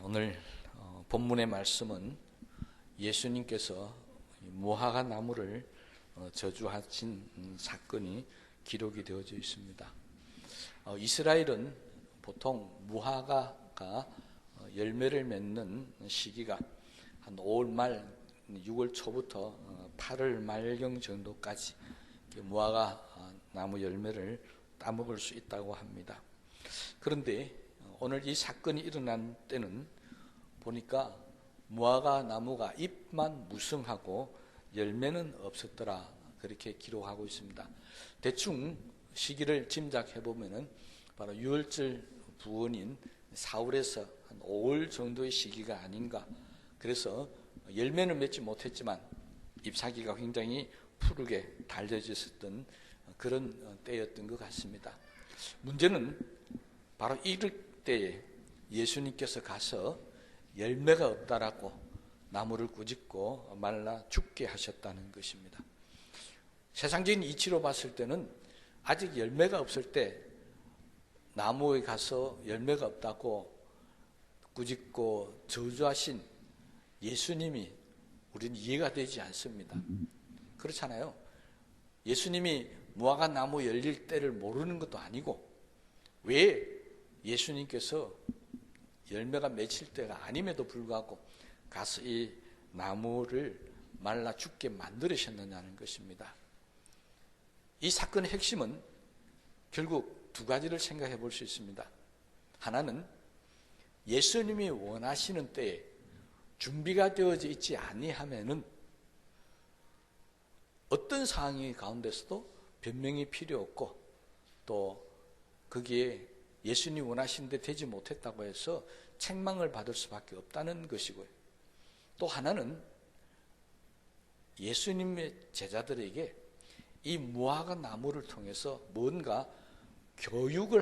오늘 본문의 말씀은 예수님께서 무화과 나무를 저주하신 사건이 기록이 되어져 있습니다. 이스라엘은 보통 무화과가 열매를 맺는 시기가 한 5월 말 6월 초부터 8월 말경 정도까지 무화과 나무 열매를 따먹을 수 있다고 합니다. 그런데 오늘 이 사건이 일어난 때는 보니까 무화과 나무가 잎만 무성하고 열매는 없었더라, 그렇게 기록하고 있습니다. 대충 시기를 짐작해 보면은 바로 유월절 부원인 4월에서 한 5월 정도의 시기가 아닌가. 그래서 열매는 맺지 못했지만 잎사귀가 굉장히 푸르게 달려져 있었던 그런 때였던 것 같습니다. 문제는 바로 이럴 때에 예수님께서 가서 열매가 없다라고 나무를 꾸짖고 말라 죽게 하셨다는 것입니다. 세상적인 이치로 봤을 때는 아직 열매가 없을 때 나무에 가서 열매가 없다고 꾸짖고 저주하신 예수님이 우리는 이해가 되지 않습니다. 그렇잖아요. 예수님이 무화과 나무 열릴 때를 모르는 것도 아니고 왜 예수님께서 열매가 맺힐 때가 아님에도 불구하고 가서 이 나무를 말라 죽게 만들으셨느냐는 것입니다. 이 사건의 핵심은 결국 두 가지를 생각해 볼 수 있습니다. 하나는 예수님이 원하시는 때에 준비가 되어져 있지 아니하면은 어떤 상황이 가운데서도 변명이 필요 없고 또 거기에 예수님이 원하시는 데 되지 못했다고 해서 책망을 받을 수밖에 없다는 것이고요. 또 하나는 예수님의 제자들에게 이 무화과 나무를 통해서 뭔가 교훈을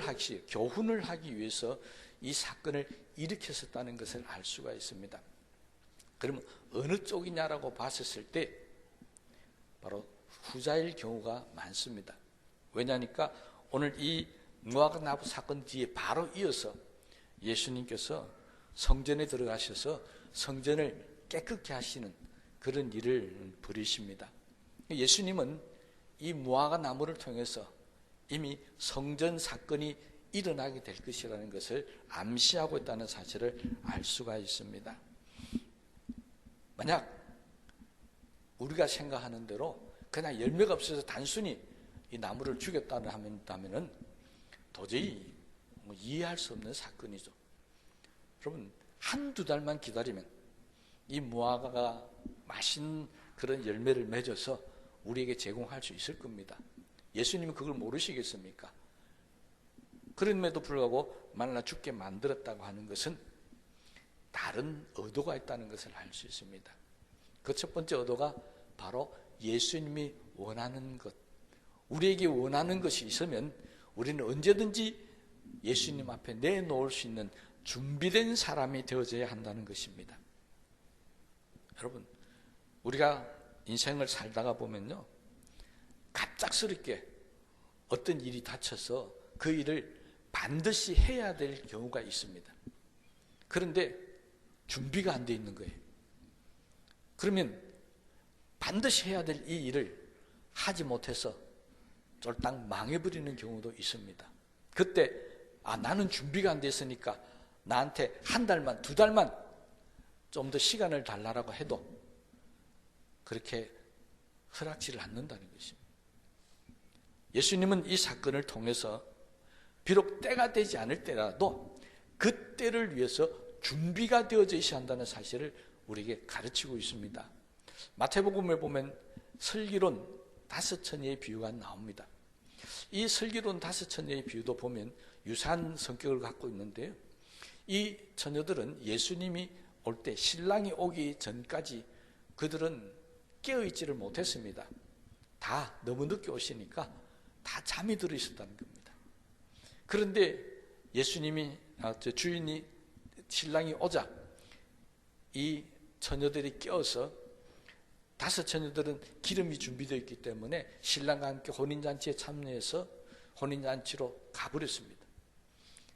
하기 위해서 이 사건을 일으켰었다는 것을 알 수가 있습니다. 그러면 어느 쪽이냐라고 봤었을 때 바로 후자일 경우가 많습니다. 왜냐하니까 오늘 이 무화과 나무 사건 뒤에 바로 이어서 예수님께서 성전에 들어가셔서 성전을 깨끗게 하시는 그런 일을 벌이십니다. 예수님은 이 무화과 나무를 통해서 이미 성전 사건이 일어나게 될 것이라는 것을 암시하고 있다는 사실을 알 수가 있습니다. 만약 우리가 생각하는 대로 그냥 열매가 없어서 단순히 이 나무를 죽였다는 하면은 도저히 이해할 수 없는 사건이죠. 여러분, 한두 달만 기다리면 이 무화과가 맛있는 그런 열매를 맺어서 우리에게 제공할 수 있을 겁니다. 예수님은 그걸 모르시겠습니까? 그럼에도 불구하고 말라 죽게 만들었다고 하는 것은 다른 의도가 있다는 것을 알 수 있습니다. 그 첫 번째 의도가 바로 예수님이 원하는 것, 우리에게 원하는 것이 있으면 우리는 언제든지 예수님 앞에 내놓을 수 있는 준비된 사람이 되어져야 한다는 것입니다. 여러분, 우리가 인생을 살다가 보면요, 갑작스럽게 어떤 일이 닥쳐서 그 일을 반드시 해야 될 경우가 있습니다. 그런데 준비가 안 돼 있는 거예요. 그러면 반드시 해야 될 이 일을 하지 못해서 쫄딱 망해버리는 경우도 있습니다. 그때 나는 준비가 안 됐으니까 나한테 한 달만, 두 달만 좀 더 시간을 달라고 해도 그렇게 허락지를 않는다는 것입니다. 예수님은 이 사건을 통해서 비록 때가 되지 않을 때라도 그 때를 위해서 준비가 되어져 있어야 한다는 사실을 우리에게 가르치고 있습니다. 마태복음에 보면 슬기로운 5처녀의 비유가 나옵니다. 이 슬기로운 5처녀의 비유도 보면 유사한 성격을 갖고 있는데요, 이 처녀들은 예수님이 올 때, 신랑이 오기 전까지 그들은 깨어있지를 못했습니다. 다 너무 늦게 오시니까 다 잠이 들어 있었다는 겁니다. 그런데 예수님이 주인이 신랑이 오자 이 처녀들이 깨어서 5처녀들은 기름이 준비되어 있기 때문에 신랑과 함께 혼인잔치에 참여해서 혼인잔치로 가버렸습니다.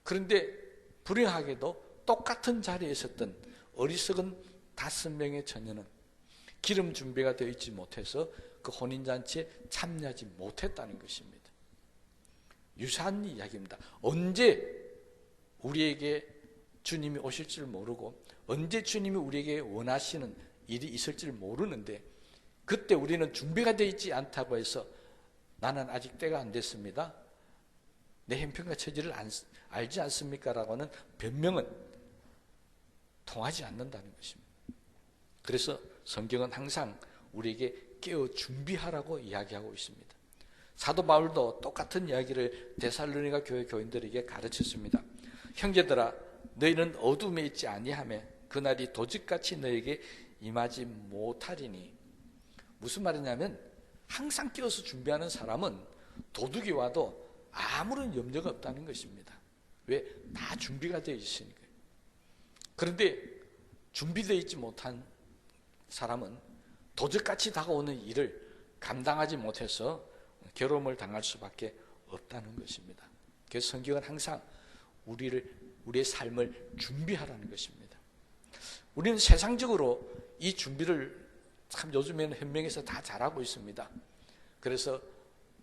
그런데 불행하게도 똑같은 자리에 있었던 어리석은 5명의 처녀는 기름 준비가 되어 있지 못해서 그 혼인잔치에 참여하지 못했다는 것입니다. 유사한 이야기입니다. 언제 우리에게 주님이 오실 줄 모르고 언제 주님이 우리에게 원하시는 일이 있을 줄 모르는데 그때 우리는 준비가 되어 있지 않다고 해서 나는 아직 때가 안 됐습니다, 내 형편과 처지를 알지 않습니까? 라고 하는 변명은 통하지 않는다는 것입니다. 그래서 성경은 항상 우리에게 깨어 준비하라고 이야기하고 있습니다. 사도 바울도 똑같은 이야기를 데살로니가 교회 교인들에게 가르쳤습니다. 형제들아, 너희는 어둠에 있지 아니하며 그날이 도적같이 너에게 임하지 못하리니. 무슨 말이냐면 항상 깨어서 준비하는 사람은 도둑이 와도 아무런 염려가 없다는 것입니다. 왜? 다 준비가 되어 있으니까요. 그런데 준비되어 있지 못한 사람은 도적같이 다가오는 일을 감당하지 못해서 괴로움을 당할 수밖에 없다는 것입니다. 그래서 성경은 항상 우리의 삶을 준비하라는 것입니다. 우리는 세상적으로 이 준비를 참 요즘에는 현명해서 다 잘하고 있습니다. 그래서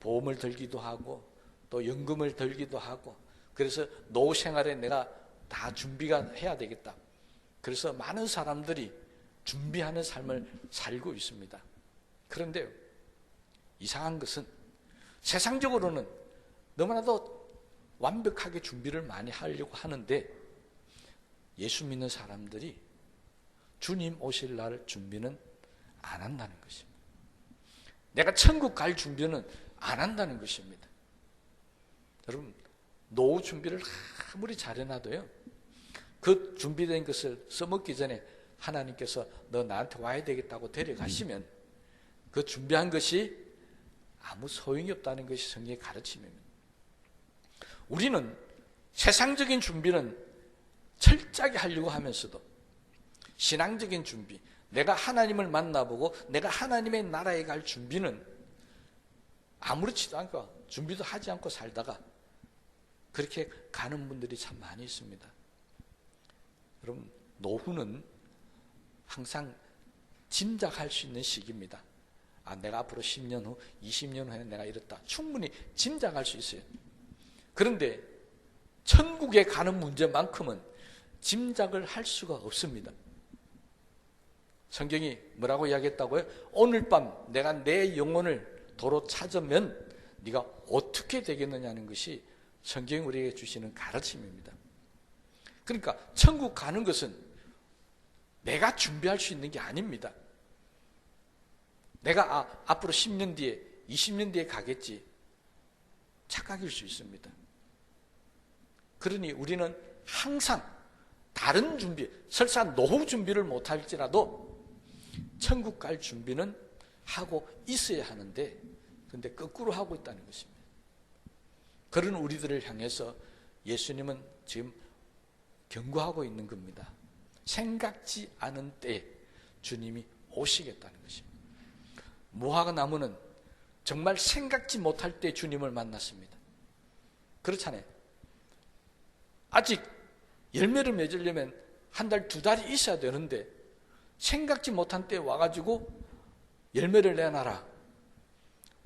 보험을 들기도 하고 또 연금을 들기도 하고, 그래서 노후 생활에 내가 다 준비가 해야 되겠다. 그래서 많은 사람들이 준비하는 삶을 살고 있습니다. 그런데 이상한 것은 세상적으로는 너무나도 완벽하게 준비를 많이 하려고 하는데 예수 믿는 사람들이 주님 오실 날 준비는 안 한다는 것입니다. 내가 천국 갈 준비는 안 한다는 것입니다. 여러분, 노후 준비를 아무리 잘해놔도요, 그 준비된 것을 써먹기 전에 하나님께서 너 나한테 와야 되겠다고 데려가시면 그 준비한 것이 아무 소용이 없다는 것이 성경의 가르침입니다. 우리는 세상적인 준비는 철저하게 하려고 하면서도 신앙적인 준비, 내가 하나님을 만나보고 내가 하나님의 나라에 갈 준비는 아무렇지도 않고 준비도 하지 않고 살다가 그렇게 가는 분들이 참 많이 있습니다. 여러분, 노후는 항상 짐작할 수 있는 시기입니다. 내가 앞으로 10년 후, 20년 후에 내가 이렇다. 충분히 짐작할 수 있어요. 그런데 천국에 가는 문제만큼은 짐작을 할 수가 없습니다. 성경이 뭐라고 이야기했다고요? 오늘 밤 내가 내 영혼을 도로 찾으면 네가 어떻게 되겠느냐는 것이 성경이 우리에게 주시는 가르침입니다. 그러니까 천국 가는 것은 내가 준비할 수 있는 게 아닙니다. 내가 앞으로 10년 뒤에 20년 뒤에 가겠지, 착각일 수 있습니다. 그러니 우리는 항상 다른 준비, 설사 노후 준비를 못할지라도 천국 갈 준비는 하고 있어야 하는데, 그런데 거꾸로 하고 있다는 것입니다. 그런 우리들을 향해서 예수님은 지금 경고하고 있는 겁니다. 생각지 않은 때에 주님이 오시겠다는 것입니다. 무화과 나무는 정말 생각지 못할 때 주님을 만났습니다. 그렇잖아요. 아직 열매를 맺으려면 한 달, 2달이 있어야 되는데 생각지 못한 때에 와가지고 열매를 내놔라.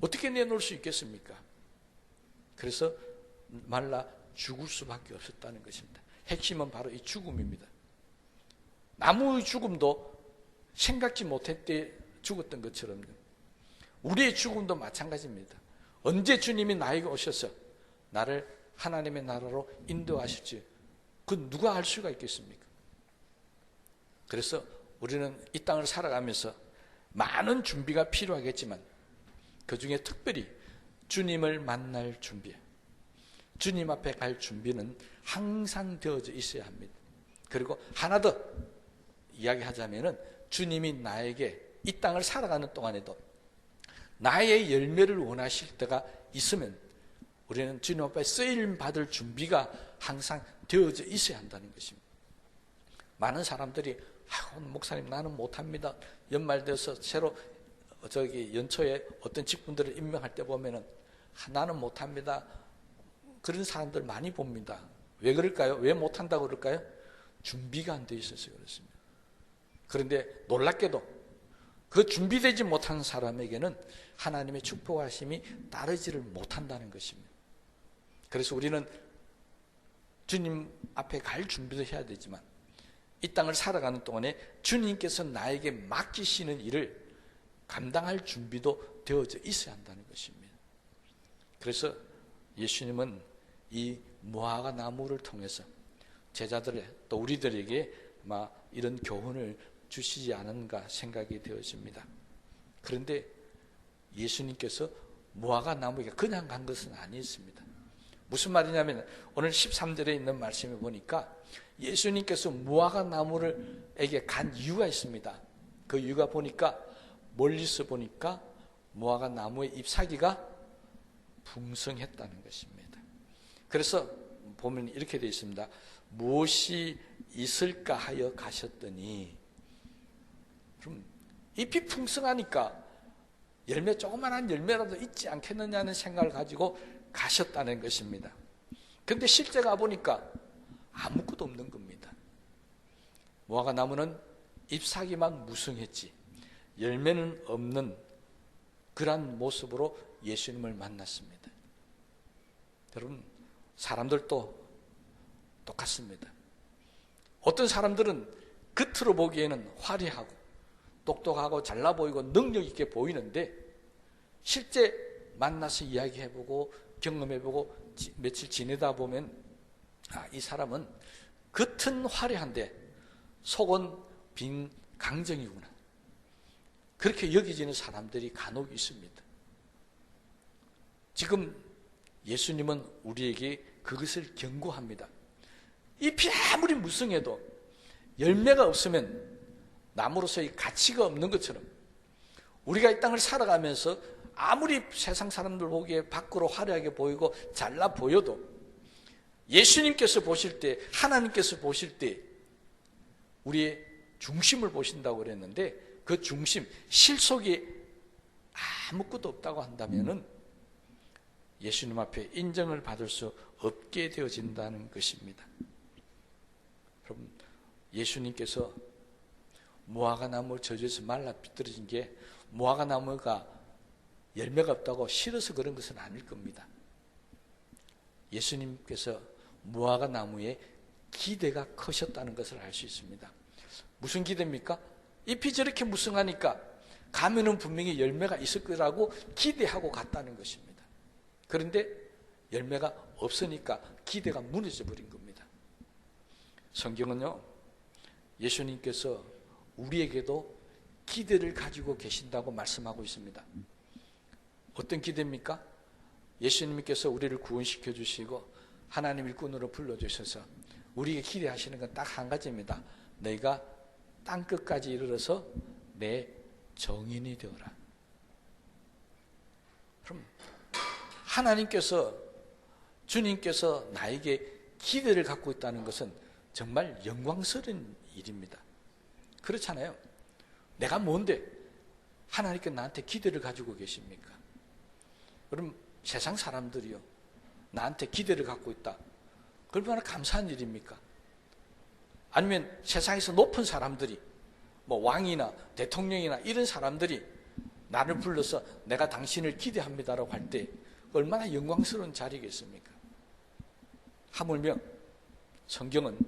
어떻게 내놓을 수 있겠습니까? 그래서 말라 죽을 수밖에 없었다는 것입니다. 핵심은 바로 이 죽음입니다. 나무의 죽음도 생각지 못할 때 죽었던 것처럼 우리의 죽음도 마찬가지입니다. 언제 주님이 나에게 오셔서 나를 하나님의 나라로 인도하실지 그 누가 알 수가 있겠습니까? 그래서 우리는 이 땅을 살아가면서 많은 준비가 필요하겠지만 그 중에 특별히 주님을 만날 준비, 주님 앞에 갈 준비는 항상 되어져 있어야 합니다. 그리고 하나 더 이야기하자면은 주님이 나에게 이 땅을 살아가는 동안에도 나의 열매를 원하실 때가 있으면 우리는 주님 앞에 쓰임 받을 준비가 항상 되어져 있어야 한다는 것입니다. 많은 사람들이 목사님 나는 못합니다. 연말 돼서 새로 연초에 어떤 직분들을 임명할 때 보면은 나는 못합니다. 그런 사람들 많이 봅니다. 왜 그럴까요? 왜 못한다고 그럴까요? 준비가 안 돼 있어서 그렇습니다. 그런데 놀랍게도 그 준비되지 못한 사람에게는 하나님의 축복하심이 따르지를 못한다는 것입니다. 그래서 우리는 주님 앞에 갈 준비도 해야 되지만 이 땅을 살아가는 동안에 주님께서 나에게 맡기시는 일을 감당할 준비도 되어져 있어야 한다는 것입니다. 그래서 예수님은 이 무화과 나무를 통해서 제자들 또 우리들에게 이런 교훈을 주시지 않은가 생각이 되어집니다. 그런데 예수님께서 무화과 나무에게 그냥 간 것은 아니었습니다. 무슨 말이냐면 오늘 13절에 있는 말씀에 보니까 예수님께서 무화과 나무에게 간 이유가 있습니다. 그 이유가 보니까 멀리서 보니까 무화과 나무의 잎사귀가 풍성했다는 것입니다. 그래서 보면 이렇게 되어 있습니다. 무엇이 있을까 하여 가셨더니, 그럼 잎이 풍성하니까 조그만한 열매라도 있지 않겠느냐는 생각을 가지고 가셨다는 것입니다. 그런데 실제 가보니까 아무것도 없는 겁니다. 무화과 나무는 잎사귀만 무성했지 열매는 없는 그러한 모습으로 예수님을 만났습니다. 여러분, 사람들도 똑같습니다. 어떤 사람들은 겉으로 보기에는 화려하고 똑똑하고 잘나 보이고 능력 있게 보이는데 실제 만나서 이야기해보고 경험해보고 며칠 지내다 보면 이 사람은 겉은 화려한데 속은 빈 강정이구나, 그렇게 여겨지는 사람들이 간혹 있습니다. 지금 예수님은 우리에게 그것을 경고합니다. 잎이 아무리 무성해도 열매가 없으면 나무로서의 가치가 없는 것처럼 우리가 이 땅을 살아가면서 아무리 세상 사람들 보기에 밖으로 화려하게 보이고 잘나 보여도 예수님께서 보실 때, 하나님께서 보실 때 우리의 중심을 보신다고 그랬는데 그 중심, 실속이 아무것도 없다고 한다면은 예수님 앞에 인정을 받을 수 없게 되어진다는 것입니다. 여러분, 예수님께서 무화과 나무 저주에서 말라 비틀어진 게 무화과 나무가 열매가 없다고 싫어서 그런 것은 아닐 겁니다. 예수님께서 무화과 나무에 기대가 크셨다는 것을 알 수 있습니다. 무슨 기대입니까? 잎이 저렇게 무성하니까 가면은 분명히 열매가 있을 거라고 기대하고 갔다는 것입니다. 그런데 열매가 없으니까 기대가 무너져 버린 겁니다. 성경은요, 예수님께서 우리에게도 기대를 가지고 계신다고 말씀하고 있습니다. 어떤 기대입니까? 예수님께서 우리를 구원시켜 주시고 하나님 일꾼으로 불러주셔서 우리에게 기대하시는 건 딱 한 가지입니다. 너희가 땅끝까지 이르러서 내 정인이 되어라. 그럼 하나님께서, 주님께서 나에게 기대를 갖고 있다는 것은 정말 영광스러운 일입니다. 그렇잖아요. 내가 뭔데 하나님께 나한테 기대를 가지고 계십니까? 그럼 세상 사람들이요, 나한테 기대를 갖고 있다. 얼마나 감사한 일입니까? 아니면 세상에서 높은 사람들이, 왕이나 대통령이나 이런 사람들이 나를 불러서 내가 당신을 기대합니다라고 할 때 얼마나 영광스러운 자리겠습니까? 하물며 성경은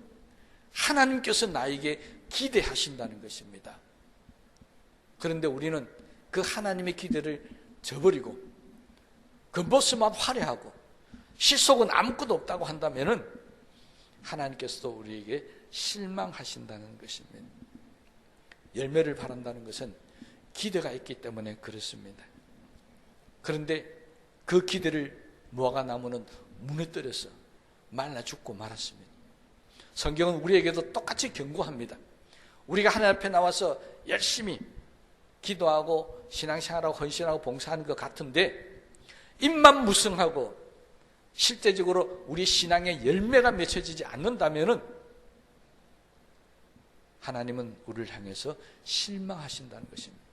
하나님께서 나에게 기대하신다는 것입니다. 그런데 우리는 그 하나님의 기대를 저버리고 겉모습만 화려하고 실속은 아무것도 없다고 한다면은 하나님께서도 우리에게 실망하신다는 것입니다. 열매를 바란다는 것은 기대가 있기 때문에 그렇습니다. 그런데 그 기대를 무화과 나무는 무너뜨려서 말라 죽고 말았습니다. 성경은 우리에게도 똑같이 경고합니다. 우리가 하나님 앞에 나와서 열심히 기도하고 신앙생활하고 헌신하고 봉사하는 것 같은데 입만 무성하고 실제적으로 우리 신앙의 열매가 맺혀지지 않는다면은 하나님은 우리를 향해서 실망하신다는 것입니다.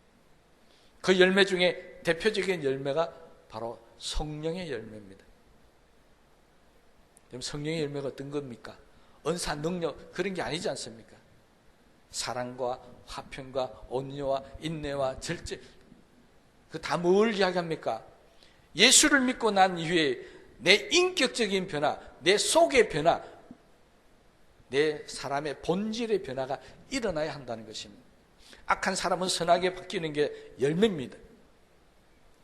그 열매 중에 대표적인 열매가 바로 성령의 열매입니다. 그럼 성령의 열매가 어떤 겁니까? 은사, 능력 그런 게 아니지 않습니까? 사랑과 화평과 온유와 인내와 절제, 그 다 뭘 이야기합니까? 예수를 믿고 난 이후에 내 인격적인 변화, 내 속의 변화, 내 사람의 본질의 변화가 일어나야 한다는 것입니다. 악한 사람은 선하게 바뀌는 게 열매입니다.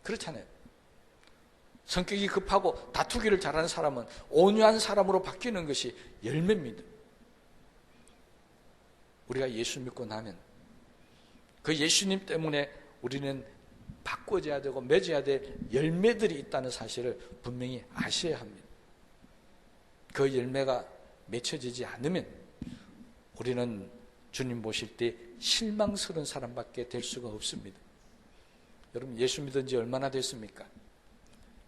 그렇잖아요. 성격이 급하고 다투기를 잘하는 사람은 온유한 사람으로 바뀌는 것이 열매입니다. 우리가 예수 믿고 나면 그 예수님 때문에 우리는 바꿔져야 되고 맺어야 될 열매들이 있다는 사실을 분명히 아셔야 합니다. 그 열매가 맺혀지지 않으면 우리는 주님 보실 때 실망스러운 사람밖에 될 수가 없습니다. 여러분, 예수 믿은 지 얼마나 됐습니까?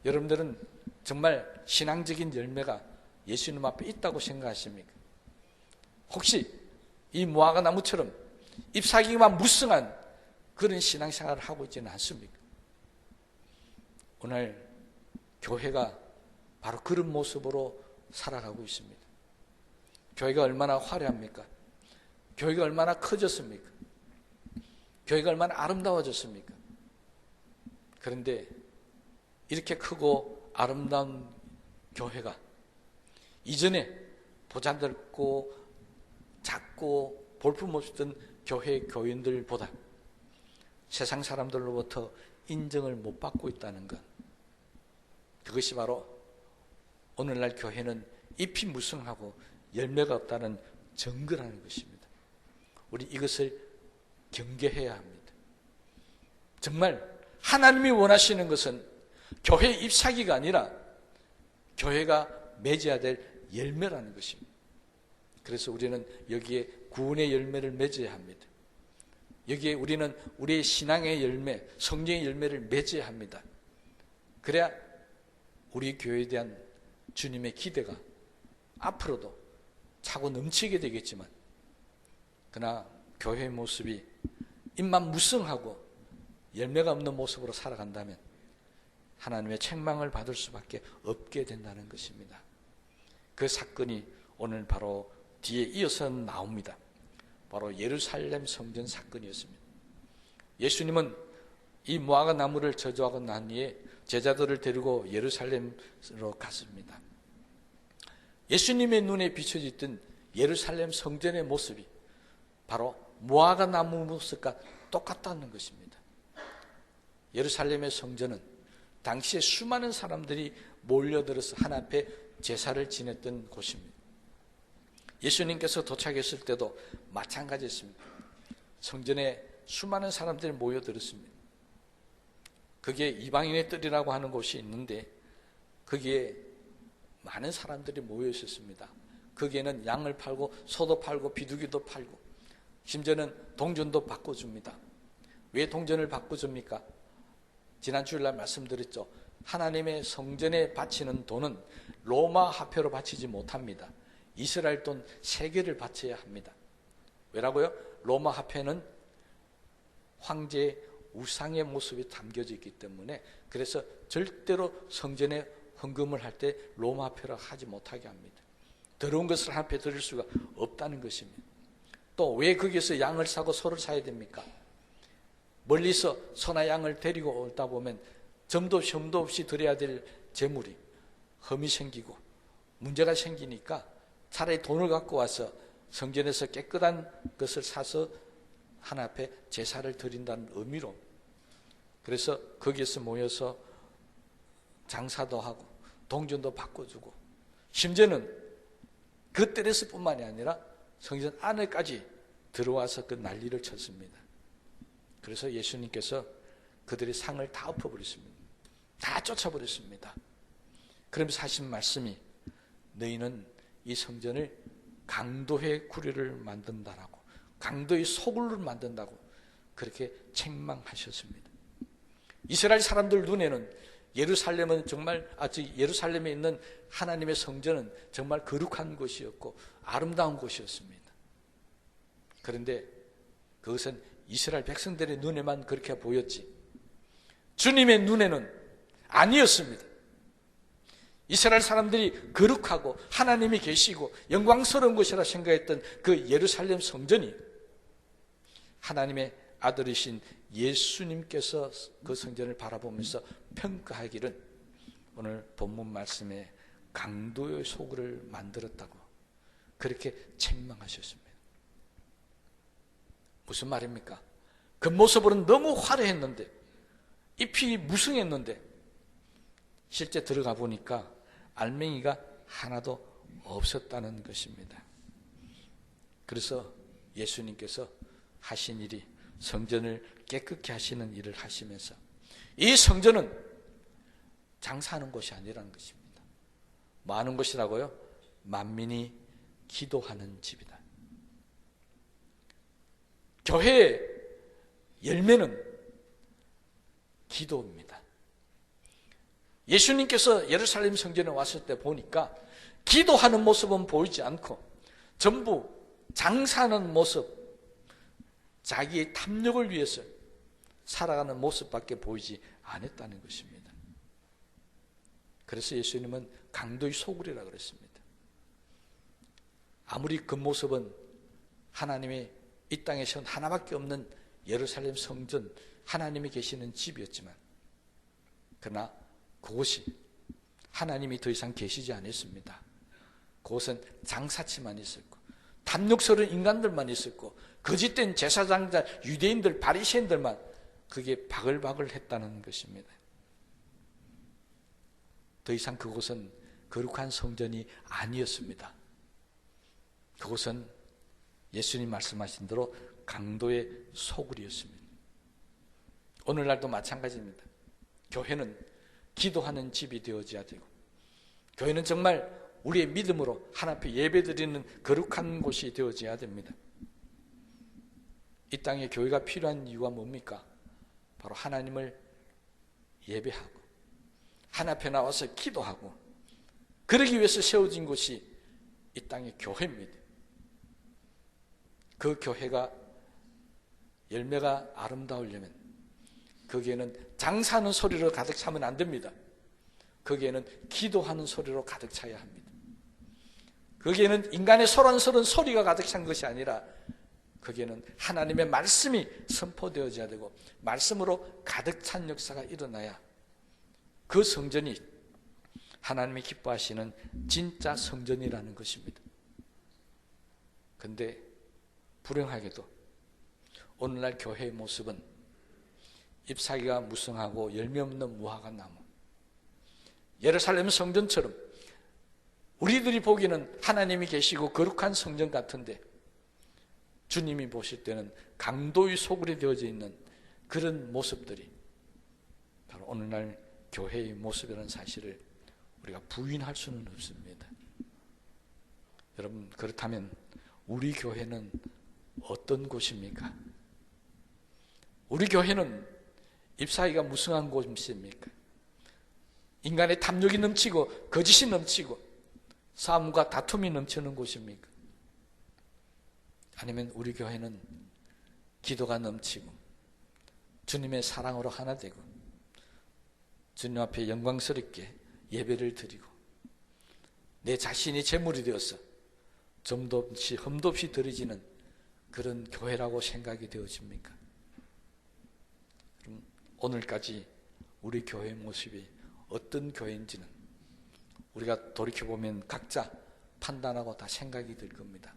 여러분들은 정말 신앙적인 열매가 예수님 앞에 있다고 생각하십니까? 혹시 이 무화과 나무처럼 잎사귀만 무성한 그런 신앙생활을 하고 있지는 않습니까? 오늘 교회가 바로 그런 모습으로 살아가고 있습니다. 교회가 얼마나 화려합니까? 교회가 얼마나 커졌습니까? 교회가 얼마나 아름다워졌습니까? 그런데 이렇게 크고 아름다운 교회가 이전에 보잘것없고 작고 볼품없었던 교회 교인들보다 세상 사람들로부터 인정을 못 받고 있다는 것, 그것이 바로 오늘날 교회는 잎이 무성하고 열매가 없다는 증거라는 것입니다. 우리 이것을 경계해야 합니다. 정말 하나님이 원하시는 것은 교회 잎사귀가 아니라 교회가 맺어야 될 열매라는 것입니다. 그래서 우리는 여기에 구원의 열매를 맺어야 합니다. 여기에 우리는 우리의 신앙의 열매, 성령의 열매를 맺어야 합니다. 그래야 우리 교회에 대한 주님의 기대가 앞으로도 차고 넘치게 되겠지만, 그러나 교회의 모습이 입만 무성하고 열매가 없는 모습으로 살아간다면 하나님의 책망을 받을 수밖에 없게 된다는 것입니다. 그 사건이 오늘 바로 뒤에 이어서 나옵니다. 바로 예루살렘 성전 사건이었습니다. 예수님은 이 무화과 나무를 저주하고 난 후에 제자들을 데리고 예루살렘으로 갔습니다. 예수님의 눈에 비춰졌던 예루살렘 성전의 모습이 바로 무화과 나무 모습과 똑같다는 것입니다. 예루살렘의 성전은 당시에 수많은 사람들이 몰려들어서 하나 앞에 제사를 지냈던 곳입니다. 예수님께서 도착했을 때도 마찬가지였습니다. 성전에 수많은 사람들이 모여들었습니다. 그게 이방인의 뜰이라고 하는 곳이 있는데 거기에 많은 사람들이 모여 있었습니다. 거기에는 양을 팔고 소도 팔고 비둘기도 팔고 심지어는 동전도 바꿔줍니다. 왜 동전을 바꿔줍니까? 지난 주일날 말씀드렸죠. 하나님의 성전에 바치는 돈은 로마 화폐로 바치지 못합니다. 이스라엘 돈 세계를 바쳐야 합니다. 왜라고요? 로마 화폐는 황제의 우상의 모습이 담겨져 있기 때문에, 그래서 절대로 성전에 헌금을 할 때 로마 화폐로 하지 못하게 합니다. 더러운 것을 한 앞에 드릴 수가 없다는 것입니다. 또 왜 거기서 양을 사고 소를 사야 됩니까? 멀리서 소나 양을 데리고 오다 보면 점도 혐도 없이 드려야 될 재물이 흠이 생기고 문제가 생기니까 차라리 돈을 갖고 와서 성전에서 깨끗한 것을 사서 하나 앞에 제사를 드린다는 의미로, 그래서 거기에서 모여서 장사도 하고 동전도 바꿔주고 심지어는 그 뜰에서뿐만이 아니라 성전 안에까지 들어와서 그 난리를 쳤습니다. 그래서 예수님께서 그들의 상을 다 엎어버렸습니다. 다 쫓아버렸습니다. 그러면서 하신 말씀이 너희는 이 성전을 강도의 구리를 만든다라고, 강도의 소굴을 만든다고 그렇게 책망하셨습니다. 이스라엘 사람들 눈에는 예루살렘은 정말 예루살렘에 있는 하나님의 성전은 정말 거룩한 곳이었고 아름다운 곳이었습니다. 그런데 그것은 이스라엘 백성들의 눈에만 그렇게 보였지 주님의 눈에는 아니었습니다. 이스라엘 사람들이 거룩하고 하나님이 계시고 영광스러운 곳이라 생각했던 그 예루살렘 성전이 하나님의 아들이신 예수님께서 그 성전을 바라보면서 평가하기를 오늘 본문 말씀에 강도의 소굴을 만들었다고 그렇게 책망하셨습니다. 무슨 말입니까? 겉모습으로는 너무 화려했는데 잎이 무성했는데 실제 들어가 보니까 알맹이가 하나도 없었다는 것입니다. 그래서 예수님께서 하신 일이 성전을 깨끗게 하시는 일을 하시면서 이 성전은 장사하는 곳이 아니라는 것입니다. 뭐 하는 곳이라고요? 만민이 기도하는 집이다. 교회의 열매는 기도입니다. 예수님께서 예루살렘 성전에 왔을 때 보니까 기도하는 모습은 보이지 않고 전부 장사하는 모습, 자기의 탐욕을 위해서 살아가는 모습밖에 보이지 않았다는 것입니다. 그래서 예수님은 강도의 소굴이라고 그랬습니다. 아무리 겉모습은 하나님의 이 땅에선 하나밖에 없는 예루살렘 성전, 하나님이 계시는 집이었지만 그러나 그곳이 하나님이 더 이상 계시지 않았습니다. 그곳은 장사치만 있었고 탐욕스러운 인간들만 있었고 거짓된 제사장자 유대인들 바리새인들만 그게 바글바글 했다는 것입니다. 더 이상 그곳은 거룩한 성전이 아니었습니다. 그곳은 예수님 말씀하신 대로 강도의 소굴이었습니다. 오늘날도 마찬가지입니다. 교회는 기도하는 집이 되어져야 되고 교회는 정말 우리의 믿음으로 하나님 앞에 예배드리는 거룩한 곳이 되어져야 됩니다. 이 땅에 교회가 필요한 이유가 뭡니까? 바로 하나님을 예배하고 하나님 앞에 나와서 기도하고 그러기 위해서 세워진 곳이 이 땅의 교회입니다. 그 교회가 열매가 아름다우려면 거기에는 장사하는 소리로 가득 차면 안 됩니다. 거기에는 기도하는 소리로 가득 차야 합니다. 거기에는 인간의 소란스러운 소리가 가득 찬 것이 아니라 거기에는 하나님의 말씀이 선포되어져야 되고 말씀으로 가득 찬 역사가 일어나야 그 성전이 하나님이 기뻐하시는 진짜 성전이라는 것입니다. 그런데 불행하게도 오늘날 교회의 모습은 잎사귀가 무성하고 열매 없는 무화과 나무, 예루살렘 성전처럼 우리들이 보기에는 하나님이 계시고 거룩한 성전 같은데 주님이 보실 때는 강도의 소굴이 되어져 있는 그런 모습들이 바로 오늘날 교회의 모습이라는 사실을 우리가 부인할 수는 없습니다. 여러분, 그렇다면 우리 교회는 어떤 곳입니까? 우리 교회는 잎사귀가 무성한 곳입니까? 인간의 탐욕이 넘치고 거짓이 넘치고 싸움과 다툼이 넘치는 곳입니까? 아니면 우리 교회는 기도가 넘치고 주님의 사랑으로 하나 되고 주님 앞에 영광스럽게 예배를 드리고 내 자신이 제물이 되어서 점도 없이 흠도 없이 드려지는 그런 교회라고 생각이 되어집니까? 그럼 오늘까지 우리 교회의 모습이 어떤 교회인지는 우리가 돌이켜보면 각자 판단하고 다 생각이 들 겁니다.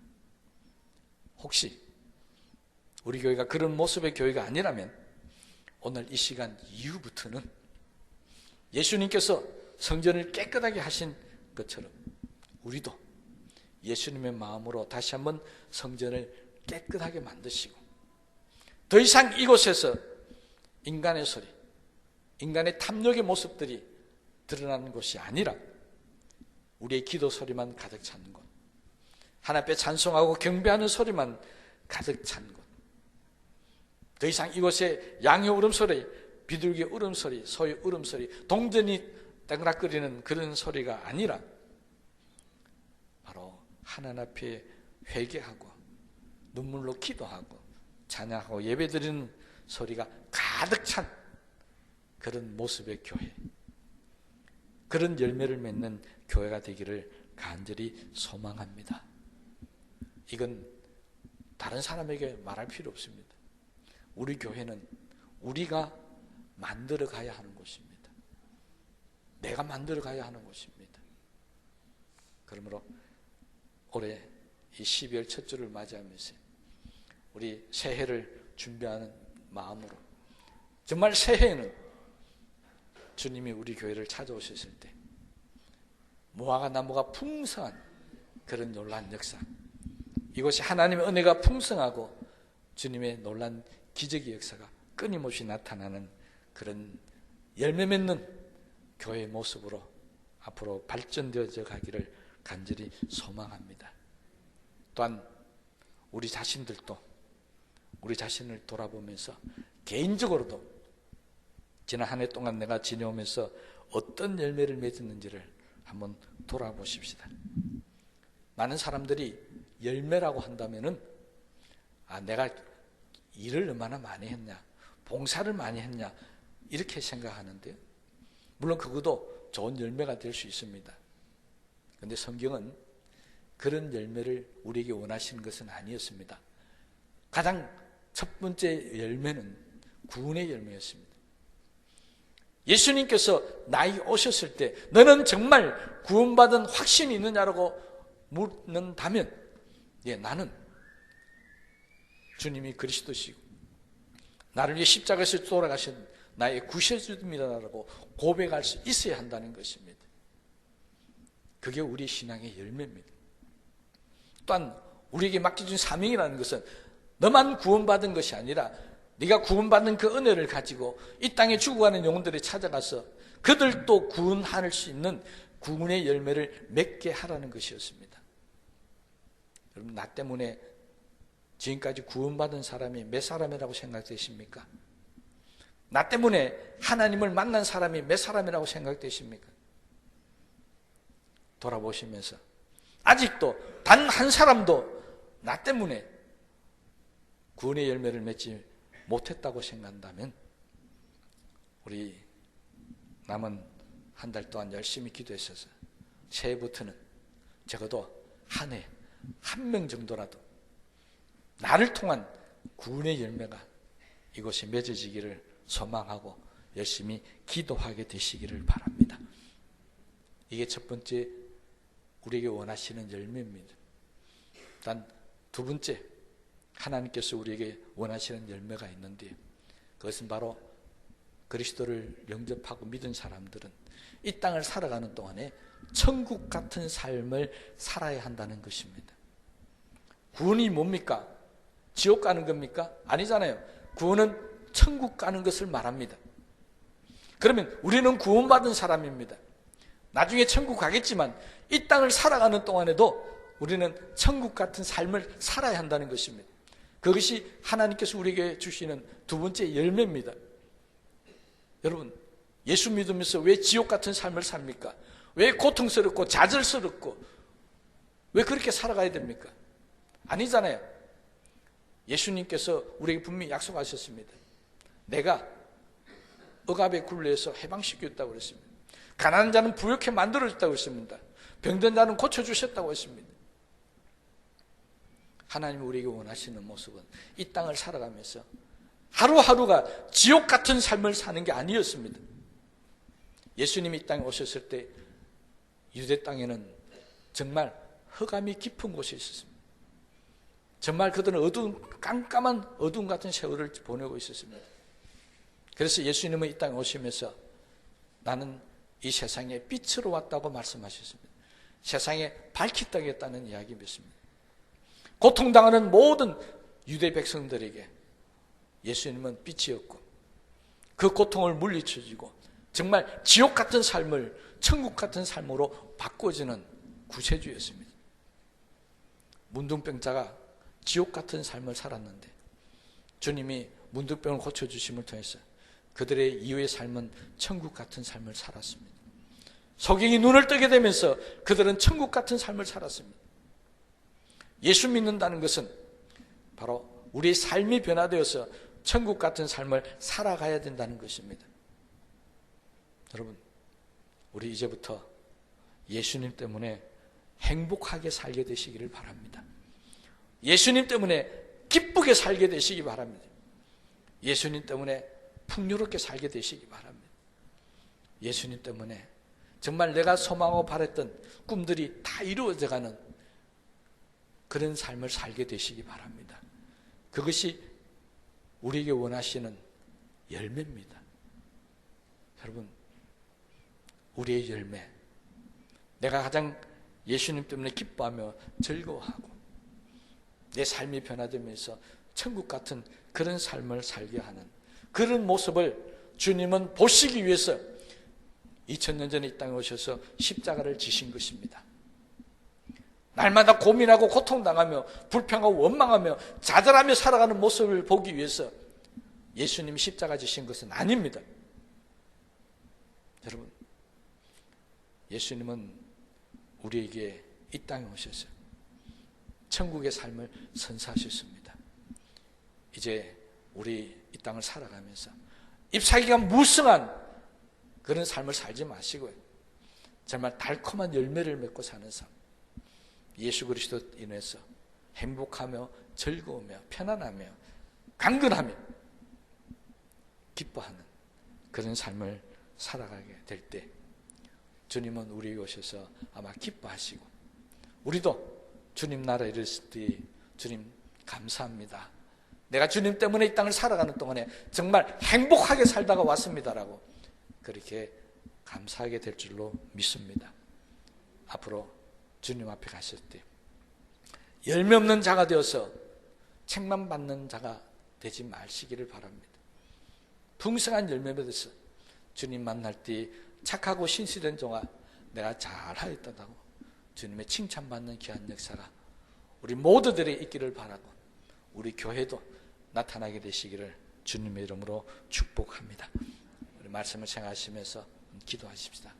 혹시 우리 교회가 그런 모습의 교회가 아니라면 오늘 이 시간 이후부터는 예수님께서 성전을 깨끗하게 하신 것처럼 우리도 예수님의 마음으로 다시 한번 성전을 깨끗하게 만드시고 더 이상 이곳에서 인간의 소리, 인간의 탐욕의 모습들이 드러나는 것이 아니라 우리의 기도 소리만 가득 찬 곳, 하나님 앞에 찬송하고 경배하는 소리만 가득 찬 곳, 더 이상 이곳에 양의 울음소리, 비둘기의 울음소리, 소의 울음소리, 동전이 땡락거리는 그런 소리가 아니라 바로 하나님 앞에 회개하고 눈물로 기도하고 찬양하고 예배드리는 소리가 가득 찬 그런 모습의 교회, 그런 열매를 맺는 교회가 되기를 간절히 소망합니다. 이건 다른 사람에게 말할 필요 없습니다. 우리 교회는 우리가 만들어 가야 하는 곳입니다. 내가 만들어 가야 하는 곳입니다. 그러므로 올해 이 12월 첫 주를 맞이하면서 우리 새해를 준비하는 마음으로 정말 새해에는 주님이 우리 교회를 찾아오셨을 때 무화과 나무가 풍성한 그런 놀라운 역사, 이곳이 하나님의 은혜가 풍성하고 주님의 놀라운 기적의 역사가 끊임없이 나타나는 그런 열매 맺는 교회의 모습으로 앞으로 발전되어져 가기를 간절히 소망합니다. 또한 우리 자신들도 우리 자신을 돌아보면서 개인적으로도 지난 한 해 동안 내가 지내오면서 어떤 열매를 맺었는지를 한번 돌아보십시다. 많은 사람들이 열매라고 한다면은 내가 일을 얼마나 많이 했냐, 봉사를 많이 했냐 이렇게 생각하는데요. 물론 그것도 좋은 열매가 될 수 있습니다. 그런데 성경은 그런 열매를 우리에게 원하시는 것은 아니었습니다. 가장 첫 번째 열매는 구원의 열매였습니다. 예수님께서 나에게 오셨을 때 너는 정말 구원받은 확신이 있느냐라고 묻는다면 나는 주님이 그리스도시고 나를 위해 십자가에서 돌아가신 나의 구세주입니다라고 고백할 수 있어야 한다는 것입니다. 그게 우리 신앙의 열매입니다. 또한 우리에게 맡겨준 사명이라는 것은 너만 구원받은 것이 아니라 네가 구원받는 그 은혜를 가지고 이 땅에 죽어가는 영혼들이 찾아가서 그들도 구원할 수 있는 구원의 열매를 맺게 하라는 것이었습니다. 여러분, 나 때문에 지금까지 구원받은 사람이 몇 사람이라고 생각되십니까? 나 때문에 하나님을 만난 사람이 몇 사람이라고 생각되십니까? 돌아보시면서 아직도 단 한 사람도 나 때문에 구원의 열매를 맺지 못했다고 생각한다면 우리 남은 한 달 동안 열심히 기도했어서 새해부터는 적어도 한 해 한 명 정도라도 나를 통한 구원의 열매가 이곳에 맺어지기를 소망하고 열심히 기도하게 되시기를 바랍니다. 이게 첫 번째 우리에게 원하시는 열매입니다. 단 두 번째 하나님께서 우리에게 원하시는 열매가 있는데 그것은 바로 그리스도를 영접하고 믿은 사람들은 이 땅을 살아가는 동안에 천국 같은 삶을 살아야 한다는 것입니다. 구원이 뭡니까? 지옥 가는 겁니까? 아니잖아요. 구원은 천국 가는 것을 말합니다. 그러면 우리는 구원받은 사람입니다. 나중에 천국 가겠지만 이 땅을 살아가는 동안에도 우리는 천국 같은 삶을 살아야 한다는 것입니다. 그것이 하나님께서 우리에게 주시는 두 번째 열매입니다. 여러분, 예수 믿으면서 왜 지옥 같은 삶을 삽니까? 왜 고통스럽고 좌절스럽고 왜 그렇게 살아가야 됩니까? 아니잖아요. 예수님께서 우리에게 분명히 약속하셨습니다. 내가 억압의 굴레에서 해방시켰다고 그랬습니다. 가난한 자는 부욕해 만들어줬다고 했습니다. 병든 자는 고쳐주셨다고 했습니다. 하나님이 우리에게 원하시는 모습은 이 땅을 살아가면서 하루하루가 지옥 같은 삶을 사는 게 아니었습니다. 예수님이 이 땅에 오셨을 때 유대 땅에는 정말 흑암이 깊은 곳이 있었습니다. 정말 그들은 깜깜한 어둠 같은 세월을 보내고 있었습니다. 그래서 예수님은 이 땅에 오시면서 나는 이 세상에 빛으로 왔다고 말씀하셨습니다. 세상에 밝히 떠겠다는 이야기 믿습니다. 고통당하는 모든 유대 백성들에게 예수님은 빛이었고 그 고통을 물리쳐주고 정말 지옥 같은 삶을 천국 같은 삶으로 바꿔주는 구세주였습니다. 문둥병자가 지옥 같은 삶을 살았는데 주님이 문둥병을 고쳐주심을 통해서 그들의 이후의 삶은 천국 같은 삶을 살았습니다. 소경이 눈을 뜨게 되면서 그들은 천국 같은 삶을 살았습니다. 예수 믿는다는 것은 바로 우리의 삶이 변화되어서 천국 같은 삶을 살아가야 된다는 것입니다. 여러분, 우리 이제부터 예수님 때문에 행복하게 살게 되시기를 바랍니다. 예수님 때문에 기쁘게 살게 되시기 바랍니다. 예수님 때문에 풍요롭게 살게 되시기 바랍니다. 예수님 때문에 정말 내가 소망하고 바랬던 꿈들이 다 이루어져가는 그런 삶을 살게 되시기 바랍니다. 그것이 우리에게 원하시는 열매입니다. 여러분, 우리의 열매, 내가 가장 예수님 때문에 기뻐하며 즐거워하고 내 삶이 변화되면서 천국 같은 그런 삶을 살게 하는 그런 모습을 주님은 보시기 위해서 2000년 전에 이 땅에 오셔서 십자가를 지신 것입니다. 날마다 고민하고 고통당하며 불평하고 원망하며 좌절하며 살아가는 모습을 보기 위해서 예수님이 십자가 지신 것은 아닙니다. 여러분, 예수님은 우리에게 이 땅에 오셔서 천국의 삶을 선사하셨습니다. 이제 우리 이 땅을 살아가면서 잎사귀가 무성한 그런 삶을 살지 마시고요, 정말 달콤한 열매를 맺고 사는 삶, 예수 그리스도 인해서 행복하며 즐거우며 편안하며 강건하며 기뻐하는 그런 삶을 살아가게 될 때 주님은 우리에게 오셔서 아마 기뻐하시고, 우리도 주님 나라에 이르렀을 때 주님 감사합니다, 내가 주님 때문에 이 땅을 살아가는 동안에 정말 행복하게 살다가 왔습니다라고 그렇게 감사하게 될 줄로 믿습니다. 앞으로 주님 앞에 가실 때 열매 없는 자가 되어서 책만 받는 자가 되지 마시기를 바랍니다. 풍성한 열매 맺어서 주님 만날 때 착하고 신실한 종아 내가 잘하였다고 주님의 칭찬받는 귀한 역사가 우리 모두들이 있기를 바라고, 우리 교회도 나타나게 되시기를 주님의 이름으로 축복합니다. 우리 말씀을 생각하시면서 기도하십시다.